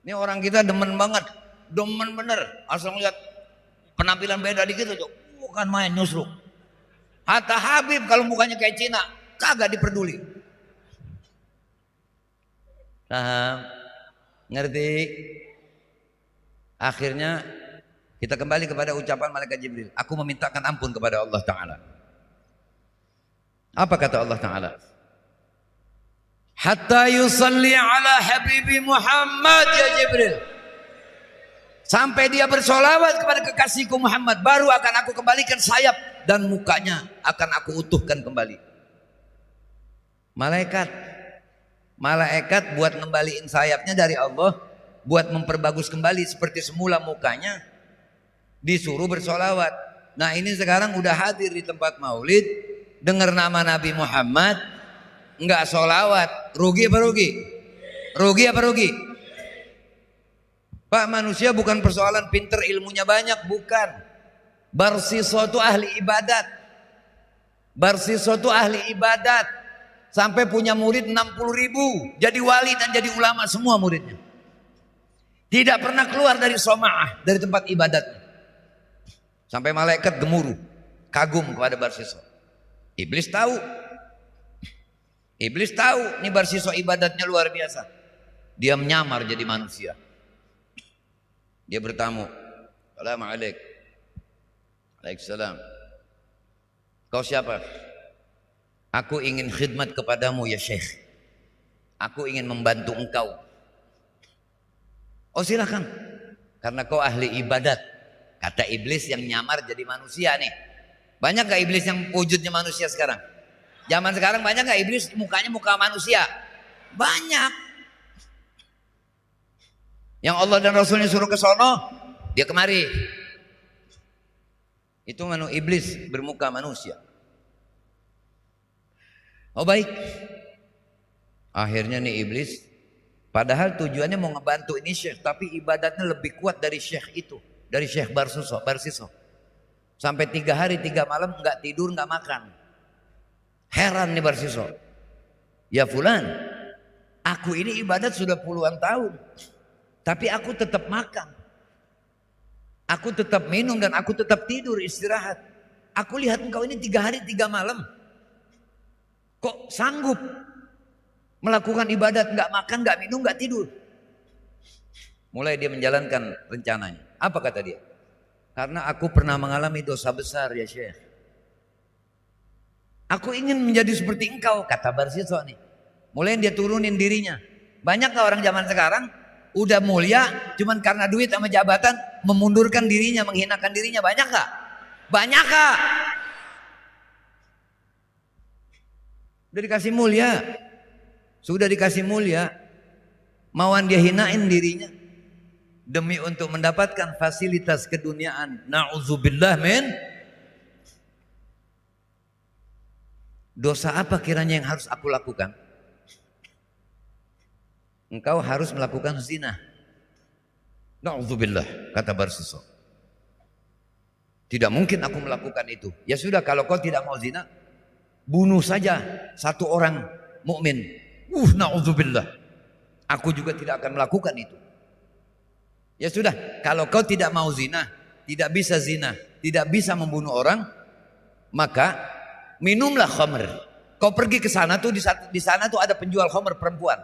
Ini orang kita demen banget, demen bener. Asal ngeliat penampilan beda dikit tuh, bukan main nyusruk. Hatta Habib kalau mukanya kayak Cina, kagak diperduli. Paham? Ngerti? Akhirnya kita kembali kepada ucapan malaikat Jibril. Aku memintakan ampun kepada Allah Ta'ala. Apa kata Allah Ta'ala? Hatta yusalli ala habibi Muhammad ya Jibril. Sampai dia bersolawat kepada kekasihku Muhammad, baru akan aku kembalikan sayap dan mukanya akan aku utuhkan kembali. Malaikat buat ngembaliin sayapnya dari Allah, buat memperbagus kembali seperti semula mukanya, disuruh bersolawat. Nah ini sekarang udah hadir di tempat maulid, dengar nama Nabi Muhammad, nggak solawat, rugi apa rugi? Rugi apa rugi? Pak, manusia bukan persoalan pinter ilmunya banyak, bukan. Barsiso itu ahli ibadat. Barsiso itu ahli ibadat. Sampai punya murid 60.000, jadi wali dan jadi ulama semua muridnya. Tidak pernah keluar dari soma'ah, dari tempat ibadatnya. Sampai malaikat gemuruh, kagum kepada Barsiso. Iblis tahu, nih Barsiso ibadatnya luar biasa. Dia menyamar jadi manusia. Dia bertamu, Assalamualaikum. Waalaikumsalam. Kau siapa? Aku ingin khidmat kepadamu ya Syekh. Aku ingin membantu engkau. Oh silakan. Karena kau ahli ibadat. Kata iblis yang nyamar jadi manusia nih. Banyak gak iblis yang wujudnya manusia sekarang? Zaman sekarang banyak gak iblis mukanya muka manusia? Banyak. Yang Allah dan Rasulnya suruh ke sono, dia kemari. Itu iblis bermuka manusia. Oh baik. Akhirnya nih iblis, padahal tujuannya mau ngebantu ini syekh, tapi ibadatnya lebih kuat dari syekh itu, dari syekh Barsiso. Sampai 3 hari 3 malam nggak tidur nggak makan. Heran nih Barsiso. Ya fulan, aku ini ibadat sudah puluhan tahun, tapi aku tetap makan, aku tetap minum dan aku tetap tidur istirahat. Aku lihat engkau ini 3 hari 3 malam, kok sanggup melakukan ibadat, nggak makan, nggak minum, nggak tidur. Mulai dia menjalankan rencananya. Apa kata dia? Karena aku pernah mengalami dosa besar ya Syekh. Aku ingin menjadi seperti engkau, kata Barsiso nih. Mulai dia turunin dirinya. Banyak gak orang zaman sekarang udah mulia, cuman karena duit sama jabatan memundurkan dirinya, menghinakan dirinya. Banyak gak? Banyak gak? Udah dikasih mulia, sudah dikasih mulia, mauan dia hinain dirinya demi untuk mendapatkan fasilitas keduniaan. Na'udzubillah min. Dosa apa kiranya yang harus aku lakukan? Engkau harus melakukan zina. Na'udzubillah, kata Barsiso. Tidak mungkin aku melakukan itu. Ya sudah, kalau kau tidak mau zina, bunuh saja satu orang mukmin. Na'udzubillah. Aku juga tidak akan melakukan itu. Ya sudah, kalau kau tidak mau zina, tidak bisa zina, tidak bisa membunuh orang, maka minumlah khamr. Kau pergi ke sana tuh, di sana tuh ada penjual khamr perempuan.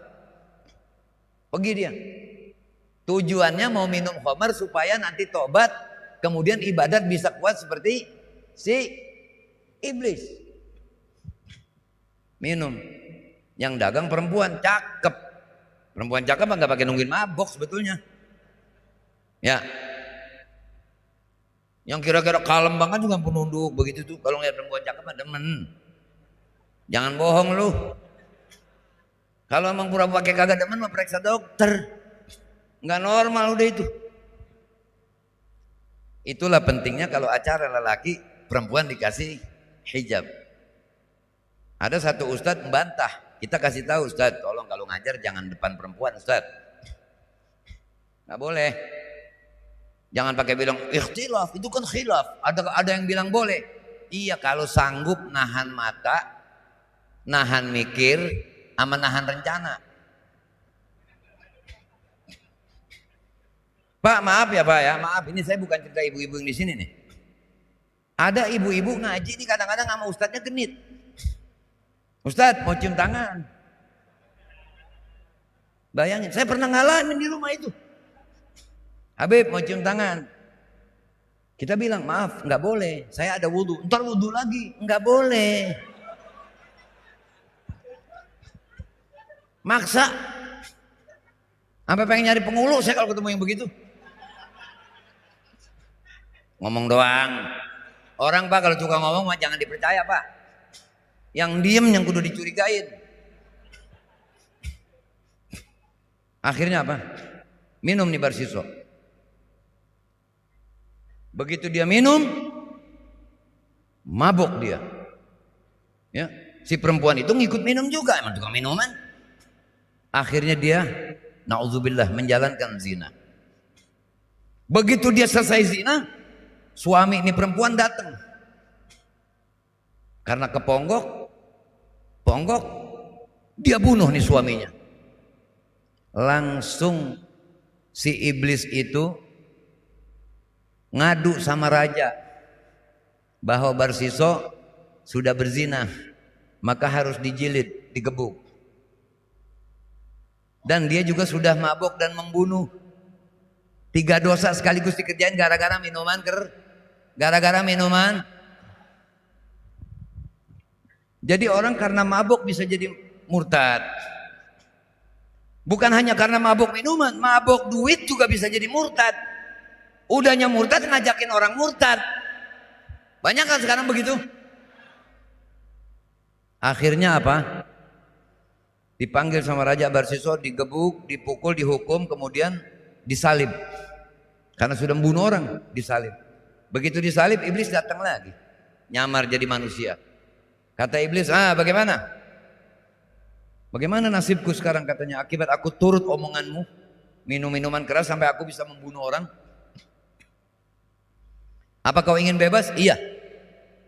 Pergi dia. Tujuannya mau minum khamr supaya nanti tobat, kemudian ibadat bisa kuat seperti si iblis. Minum. Yang dagang perempuan cakep. Perempuan cakep nggak pakai nungguin mabok sebetulnya. Ya. Yang kira-kira kalem banget juga penunduk begitu tuh. Kalau ngeliat perempuan cakep demen. Jangan bohong lu. Kalau emang pura-pura pakai kagak demen mah periksa dokter. Nggak normal udah itu. Itulah pentingnya kalau acara lelaki perempuan dikasih hijab. Ada satu ustadz membantah. Kita kasih tahu ustadz, tolong kalau ngajar jangan depan perempuan ustadz. Nggak boleh. Jangan pakai bilang ikhtilaf, itu kan khilaf. Ada yang bilang boleh. Iya kalau sanggup nahan mata, nahan mikir, sama nahan rencana. Pak maaf ya Pak ya, maaf ini saya bukan cerita ibu-ibu yang di sini nih. Ada ibu-ibu ngaji ini kadang-kadang sama ustadznya genit. Ustadz mau cium tangan. Bayangin, saya pernah ngalamin di rumah itu. Habib mau cium tangan. Kita bilang maaf nggak boleh, saya ada wudhu. Ntar wudhu lagi, nggak boleh. Maksa. Sampai pengen nyari pengulu saya kalau ketemu yang begitu. Ngomong doang. Orang Pak kalau suka ngomong mah jangan dipercaya Pak. Yang diem yang kudu dicurigain. Akhirnya apa? Minum nih Barsiso. Begitu dia minum, mabok dia. Ya, si perempuan itu ngikut minum juga, emang tukang minuman. Akhirnya dia, na'udzubillah, menjalankan zina. Begitu dia selesai zina, suami ini perempuan datang. Karena keponggok, dia bunuh nih suaminya. Langsung si iblis itu ngadu sama raja bahwa Barsiso sudah berzina, maka harus dijilid, digebuk. Dan dia juga sudah mabok dan membunuh. 3 dosa sekaligus dikerjain gara-gara minuman gara-gara minuman. Jadi orang karena mabok bisa jadi murtad. Bukan hanya karena mabok minuman, mabok duit juga bisa jadi murtad. Udahnya murtad ngajakin orang murtad. Banyak kan sekarang begitu? Akhirnya apa? Dipanggil sama Raja Barsiso, digebuk, dipukul, dihukum, kemudian disalib. Karena sudah membunuh orang, disalib. Begitu disalib, iblis datang lagi. Nyamar jadi manusia. Kata iblis, bagaimana? Bagaimana nasibku sekarang, katanya, akibat aku turut omonganmu, minum minuman keras sampai aku bisa membunuh orang. Apa kau ingin bebas? Iya,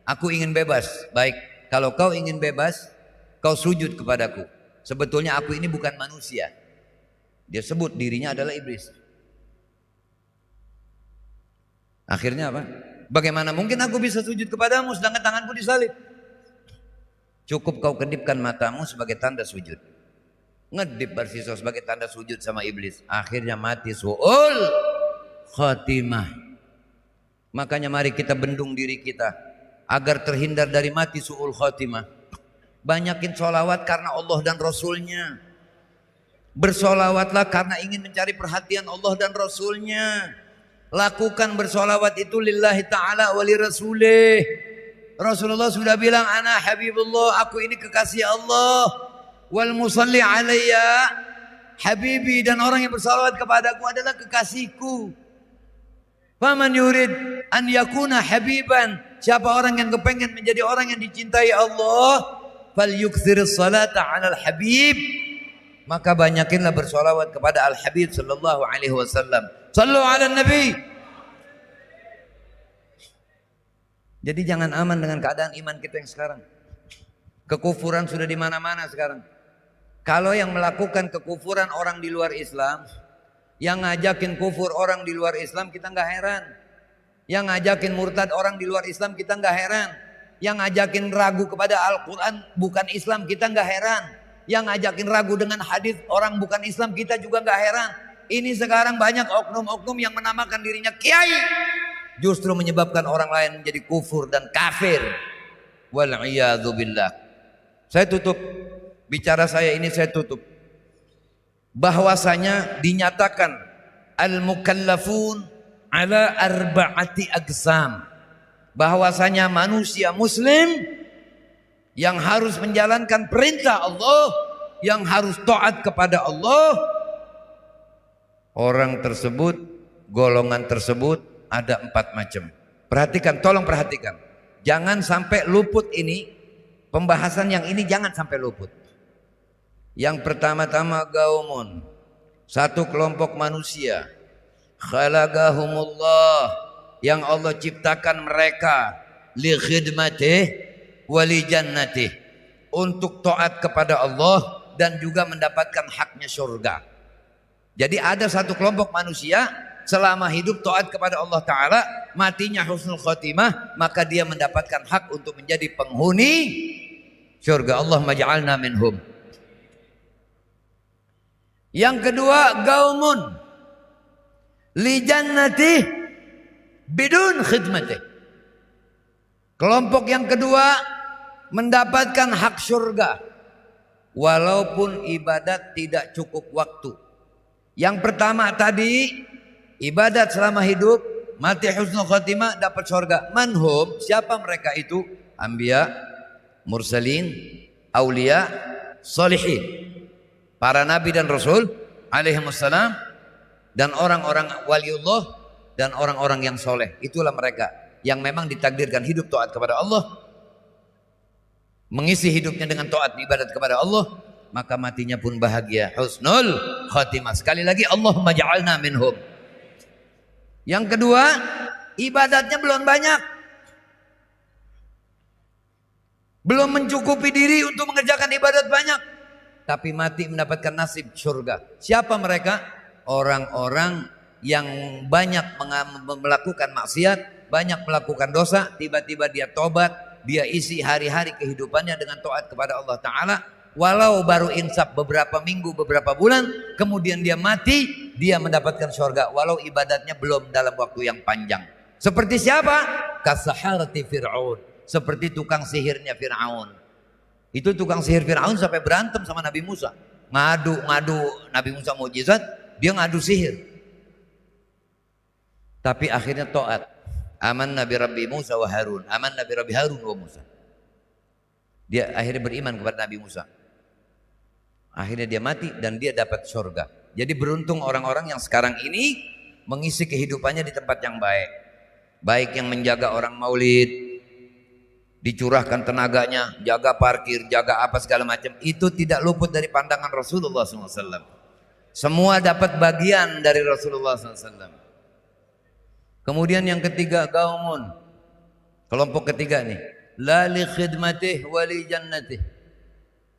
aku ingin bebas. Baik, kalau kau ingin bebas, kau sujud kepadaku. Sebetulnya aku ini bukan manusia. Dia sebut dirinya adalah iblis. Akhirnya apa? Bagaimana mungkin aku bisa sujud kepadamu sedangkan tanganku disalib? Cukup kau kedipkan matamu sebagai tanda sujud. Ngedip Barsiso sebagai tanda sujud sama iblis. Akhirnya mati su'ul khatimah. Makanya mari kita bendung diri kita agar terhindar dari mati su'ul khatimah. Banyakin sholawat karena Allah dan Rasulnya. Bersolawatlah karena ingin mencari perhatian Allah dan Rasulnya. Lakukan bersolawat itu lillahi ta'ala wa li rasulih. Rasulullah sudah bilang, ana habibullah, aku ini kekasih Allah. Wal musalli alayya habibi, dan orang yang bersolawat kepadaku adalah kekasihku. Faman yurid an yakuna habiban, siapa orang yang kepengen menjadi orang yang dicintai Allah, falyuktsiris salata 'alal habib, maka banyakinlah bersolawat kepada al habib sallallahu alaihi wasallam. Sallu 'alan nabi. Jadi jangan aman dengan keadaan iman kita yang sekarang. Kekufuran sudah di mana-mana sekarang. Kalau yang melakukan kekufuran orang di luar Islam, yang ngajakin kufur orang di luar Islam, kita nggak heran. Yang ngajakin murtad orang di luar Islam, kita nggak heran. Yang ngajakin ragu kepada Al-Quran bukan Islam, kita nggak heran. Yang ngajakin ragu dengan hadis orang bukan Islam, kita juga nggak heran. Ini sekarang banyak oknum-oknum yang menamakan dirinya kiai, justru menyebabkan orang lain menjadi kufur dan kafir. Wal'iyadzubillah. Saya tutup bicara saya ini, saya tutup. Bahwasanya dinyatakan al-mukallafun ala arba'ati aqsam. Bahwasanya manusia muslim yang harus menjalankan perintah Allah, yang harus taat kepada Allah, orang tersebut, golongan tersebut ada 4 macam. Perhatikan, tolong perhatikan. Jangan sampai luput ini, pembahasan yang ini jangan sampai luput. Yang pertama-tama gaumun, satu kelompok manusia, khalaqahumullah, yang Allah ciptakan mereka li khidmatih wa li jannatih, untuk taat kepada Allah dan juga mendapatkan haknya surga. Jadi ada satu kelompok manusia selama hidup taat kepada Allah Ta'ala, matinya husnul khotimah, maka dia mendapatkan hak untuk menjadi penghuni surga. Allahumma ja'alna minhum. Yang kedua, gaumun li jannatih bidun khidmatih. Kelompok yang kedua mendapatkan hak surga walaupun ibadat tidak cukup waktu. Yang pertama tadi ibadat selama hidup, mati husnul khotimah, dapat surga. Manhum, siapa mereka itu? Anbiya, mursalin, aulia, salihin, para nabi dan rasul alaihi wassalam, dan orang-orang waliullah dan orang-orang yang soleh. Itulah mereka yang memang ditakdirkan hidup taat kepada Allah, mengisi hidupnya dengan taat ibadat kepada Allah, maka matinya pun bahagia, husnul khatimah. Sekali lagi, Allahumma ja'alna minhum. Yang kedua, ibadatnya belum banyak, belum mencukupi diri untuk mengerjakan ibadat banyak, tapi mati mendapatkan nasib surga. Siapa mereka? Orang-orang yang banyak melakukan maksiat, banyak melakukan dosa, tiba-tiba dia tobat, dia isi hari-hari kehidupannya dengan taat kepada Allah Ta'ala, walau baru insaf beberapa minggu, beberapa bulan, kemudian dia mati, dia mendapatkan surga walau ibadatnya belum dalam waktu yang panjang. Seperti siapa? Kasaharati Fir'aun, seperti tukang sihirnya Fir'aun. Itu tukang sihir Fir'aun sampai berantem sama Nabi Musa, ngadu Nabi Musa mukjizat, dia ngadu sihir. Tapi akhirnya taat. Aman Nabi Rabbi Musa wa Harun. Aman Nabi Rabbi Harun wa Musa. Dia akhirnya beriman kepada Nabi Musa. Akhirnya dia mati dan dia dapat surga. Jadi beruntung orang-orang yang sekarang ini mengisi kehidupannya di tempat yang baik. Baik yang menjaga orang maulid, dicurahkan tenaganya, jaga parkir, jaga apa segala macam. Itu tidak luput dari pandangan Rasulullah SAW. Semua dapat bagian dari Rasulullah SAW. Kemudian yang ketiga, qaumun. Kelompok ketiga nih. La li khidmatih wa li jannatih.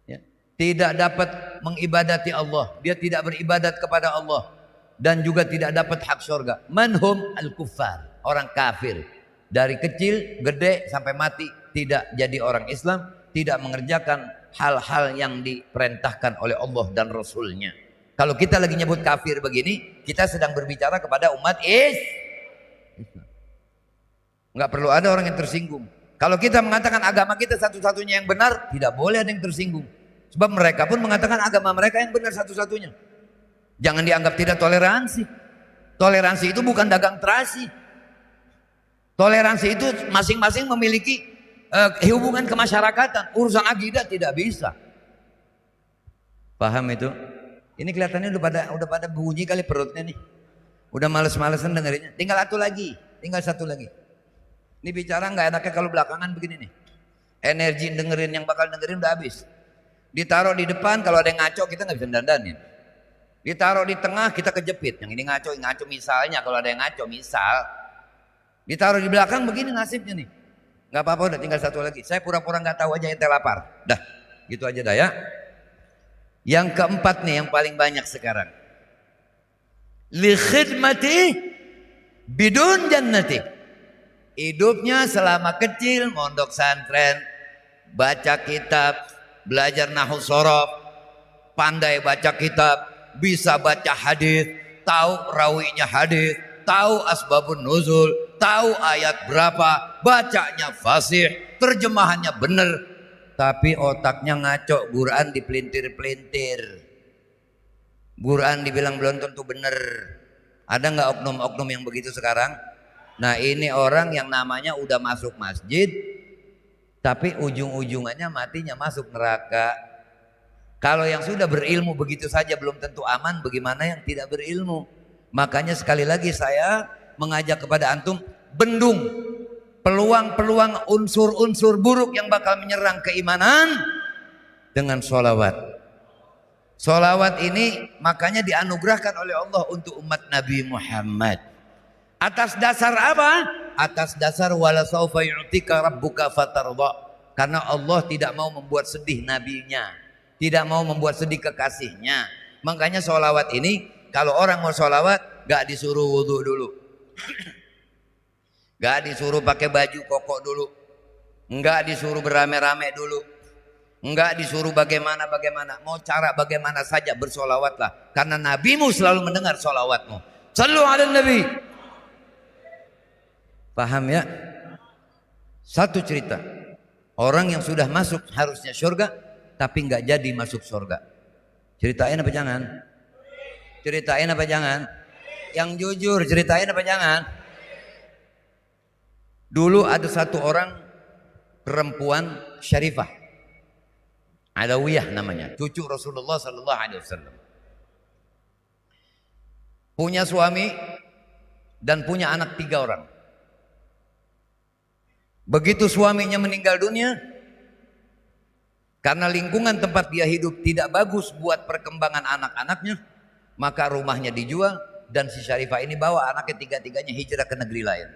Ya. Tidak dapat mengibadati Allah. Dia tidak beribadat kepada Allah. Dan juga tidak dapat hak surga. Manhum al-kuffar. Orang kafir. Dari kecil, gede, sampai mati. Tidak jadi orang Islam. Tidak mengerjakan hal-hal yang diperintahkan oleh Allah dan Rasulnya. Kalau kita lagi nyebut kafir begini, kita sedang berbicara kepada umat nggak perlu ada orang yang tersinggung. Kalau kita mengatakan agama kita satu-satunya yang benar, tidak boleh ada yang tersinggung. Sebab mereka pun mengatakan agama mereka yang benar satu-satunya. Jangan dianggap tidak toleransi. Toleransi itu bukan dagang terasi. Toleransi itu masing-masing memiliki hubungan kemasyarakatan. Urusan akidah tidak bisa. Paham itu? Ini kelihatannya udah pada bunyi kali perutnya nih. Udah males-malesan dengerinnya. Tinggal satu lagi. Tinggal satu lagi. Ini bicara nggak enaknya kalau belakangan begini nih. Energi dengerin yang bakal dengerin udah habis. Ditaruh di depan, kalau ada yang ngaco kita nggak bisa dandanin. Ditaruh di tengah kita kejepit. Yang ini ngaco misalnya kalau ada yang ngaco misal. Ditaruh di belakang begini nasibnya nih. Nggak apa-apa udah tinggal satu lagi. Saya pura-pura nggak tahu aja ente lapar. Dah gitu aja dah ya. Yang keempat nih yang paling banyak sekarang. Li khidmati bidun jannati. Hidupnya selama kecil mondok santren, baca kitab, belajar nahwu shorof, pandai baca kitab, bisa baca hadis, tahu rawinya hadis, tahu asbabun nuzul, tahu ayat berapa, bacanya fasih, terjemahannya benar, tapi otaknya ngaco, Quran dipelintir-pelintir. Quran dibilang belum tentu benar. Ada nggak oknum-oknum yang begitu sekarang? Nah ini orang yang namanya udah masuk masjid, tapi ujung-ujungannya matinya masuk neraka. Kalau yang sudah berilmu begitu saja belum tentu aman, bagaimana yang tidak berilmu? Makanya sekali lagi saya mengajak kepada antum, bendung peluang-peluang unsur-unsur buruk yang bakal menyerang keimanan dengan sholawat. Sholawat ini makanya dianugerahkan oleh Allah untuk umat Nabi Muhammad. Atas dasar apa? Atas dasar wala saufa yu'tika rabbuka fatardha. Karena Allah tidak mau membuat sedih nabinya, tidak mau membuat sedih kekasihnya. Makanya sholawat ini kalau orang mau sholawat gak disuruh wudhu dulu, gak disuruh pakai baju koko dulu, gak disuruh beramai-ramai dulu, gak disuruh bagaimana. Mau cara bagaimana saja bersolawatlah. Karena nabimu selalu mendengar solawatmu. Sallu ala nabi. Paham ya? Satu cerita, orang yang sudah masuk harusnya surga tapi nggak jadi masuk surga. Ceritain apa jangan? Ceritain apa jangan? Yang jujur ceritain apa jangan? Dulu ada satu orang perempuan syarifah, Alawiyah namanya, cucu Rasulullah Sallallahu Alaihi Wasallam. Punya suami dan punya anak 3 orang. Begitu suaminya meninggal dunia, karena lingkungan tempat dia hidup tidak bagus buat perkembangan anak-anaknya, maka rumahnya dijual dan si Syarifah ini bawa anaknya 3-3-nya hijrah ke negeri lain.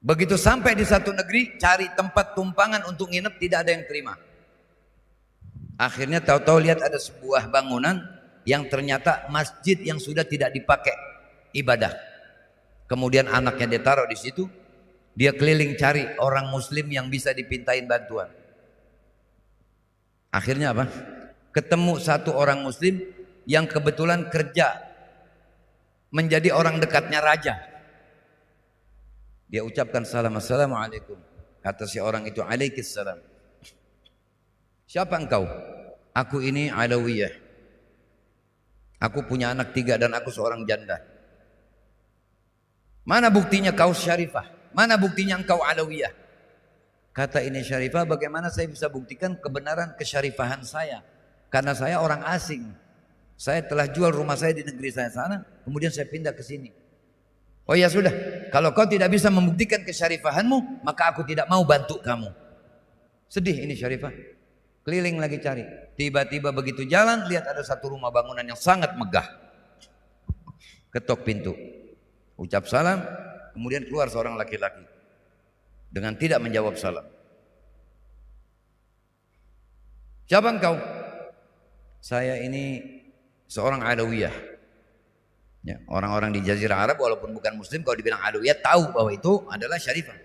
Begitu sampai di satu negeri, cari tempat tumpangan untuk nginep, tidak ada yang terima. Akhirnya tahu-tahu lihat ada sebuah bangunan yang ternyata masjid yang sudah tidak dipakai ibadah. Kemudian anaknya dia taruh di situ, dia keliling cari orang muslim yang bisa dipintain bantuan. Akhirnya apa? Ketemu satu orang muslim yang kebetulan kerja menjadi orang dekatnya raja. Dia ucapkan salam, assalamualaikum. Kata si orang itu, alaikissalam. Siapa engkau? Aku ini Alawiyah. Aku punya anak 3 dan aku seorang janda. Mana buktinya kau syarifah? Mana buktinya engkau alawiyah? Kata ini Syarifah, bagaimana saya bisa buktikan kebenaran kesyarifahan saya? Karena saya orang asing. Saya telah jual rumah saya di negeri saya sana, kemudian saya pindah ke sini. Oh ya sudah, kalau kau tidak bisa membuktikan kesyarifahanmu, maka aku tidak mau bantu kamu. Sedih ini Syarifah. Keliling lagi cari. Tiba-tiba begitu jalan, lihat ada satu rumah bangunan yang sangat megah. Ketok pintu. Ucap salam, kemudian keluar seorang laki-laki. Dengan tidak menjawab salam. Siapa engkau? Saya ini seorang Alawiyah. Ya, orang-orang di Jazirah Arab walaupun bukan Muslim, kalau dibilang Alawiyah tahu bahwa itu adalah Syarifah.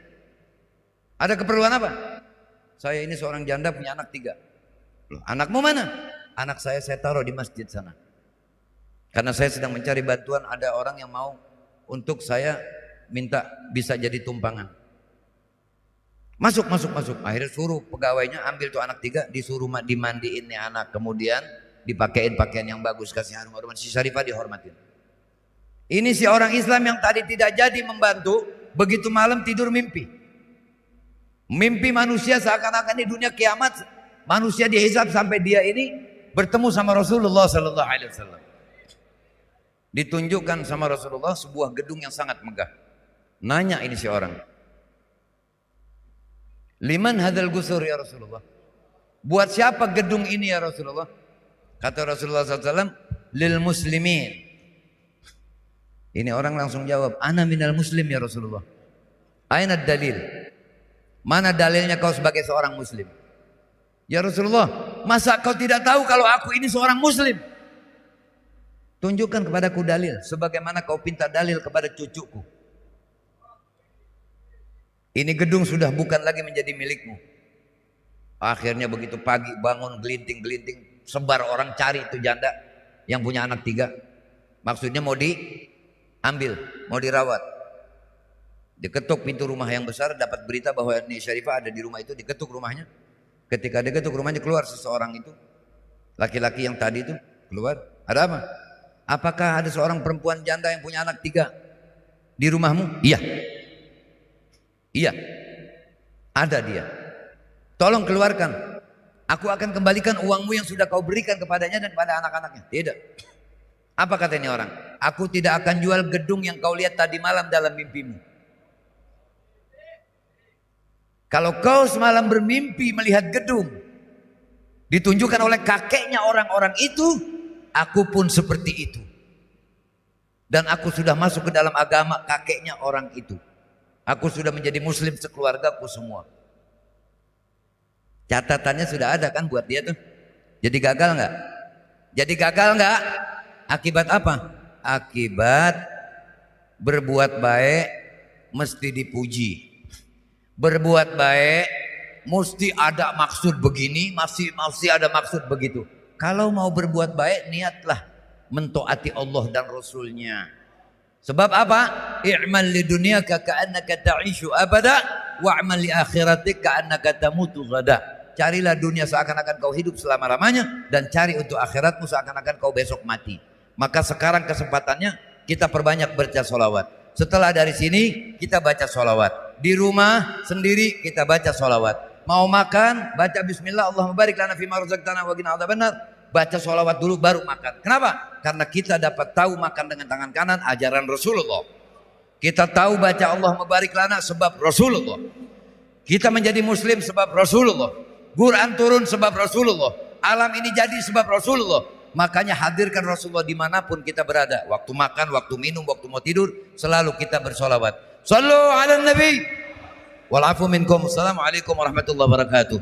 Ada keperluan apa? Saya ini seorang janda punya anak 3. Loh, anakmu mana? Anak saya taruh di masjid sana. Karena saya sedang mencari bantuan, ada orang yang mau untuk saya minta bisa jadi tumpangan. Masuk. Akhirnya suruh pegawainya ambil tuh anak 3, disuruh dimandiin nih anak, kemudian dipakein pakaian yang bagus, kasih harum-haruman. Si Syarifah dihormatin. Ini si orang Islam yang tadi tidak jadi membantu, begitu malam tidur mimpi. Mimpi manusia seakan-akan di dunia kiamat, manusia dihisab sampai dia ini bertemu sama Rasulullah sallallahu alaihi wasallam. Ditunjukkan sama Rasulullah sebuah gedung yang sangat megah. Nanya ini si orang, liman hadzal gusur ya Rasulullah? Buat siapa gedung ini ya Rasulullah? Kata Rasulullah SAW, lil muslimin. Ini orang langsung jawab, ana minal muslim ya Rasulullah. Aina dalil? Mana dalilnya kau sebagai seorang muslim? Ya Rasulullah, masa kau tidak tahu kalau aku ini seorang muslim? Tunjukkan kepadaku dalil, sebagaimana kau pinta dalil kepada cucuku. Ini gedung sudah bukan lagi menjadi milikmu. Akhirnya begitu pagi bangun gelinting-gelinting, sebar orang cari itu janda yang punya anak 3. Maksudnya mau diambil, mau dirawat. Diketuk pintu rumah yang besar, dapat berita bahwa Nia Syarifah ada di rumah itu, diketuk rumahnya. Ketika diketuk rumahnya, keluar seseorang itu, laki-laki yang tadi itu keluar. Ada apa? Apakah ada seorang perempuan janda yang punya anak 3 di rumahmu? Iya. Iya, ada dia. Tolong keluarkan. Aku akan kembalikan uangmu yang sudah kau berikan kepadanya dan pada anak-anaknya. Tidak. Apa kata ini orang? Aku tidak akan jual gedung yang kau lihat tadi malam dalam mimpimu. Kalau kau semalam bermimpi melihat gedung ditunjukkan oleh kakeknya orang-orang itu, aku pun seperti itu. Dan aku sudah masuk ke dalam agama kakeknya orang itu. Aku sudah menjadi muslim sekeluargaku semua. Catatannya sudah ada kan buat dia tuh. Jadi gagal nggak? Jadi gagal nggak? Akibat apa? Akibat berbuat baik mesti dipuji. Berbuat baik mesti ada maksud begini, masih ada maksud begitu. Kalau mau berbuat baik, niatlah mentaati Allah dan Rasulnya. Sebab apa? I'mal li dunyaka ka'annaka ta'ishu abada wa'mal li akhiratik ka'annaka tamutu ghada. Carilah dunia seakan-akan kau hidup selama-lamanya, dan cari untuk akhiratmu seakan-akan kau besok mati. Maka sekarang kesempatannya kita perbanyak baca sholawat. Setelah dari sini kita baca sholawat. Di rumah sendiri kita baca sholawat. Mau makan baca bismillah, Allahumma barik lana fima razaqtana wa qina adzabannar. Baca sholawat dulu baru makan. Kenapa? Karena kita dapat tahu makan dengan tangan kanan ajaran Rasulullah. Kita tahu baca Allahumma barik lana sebab Rasulullah. Kita menjadi muslim sebab Rasulullah. Quran turun sebab Rasulullah. Alam ini jadi sebab Rasulullah. Makanya hadirkan Rasulullah dimanapun kita berada. Waktu makan, waktu minum, waktu mau tidur, selalu kita bersolawat. Sallu ala nabi. Wal afu minkum. Assalamualaikum warahmatullahi wabarakatuh.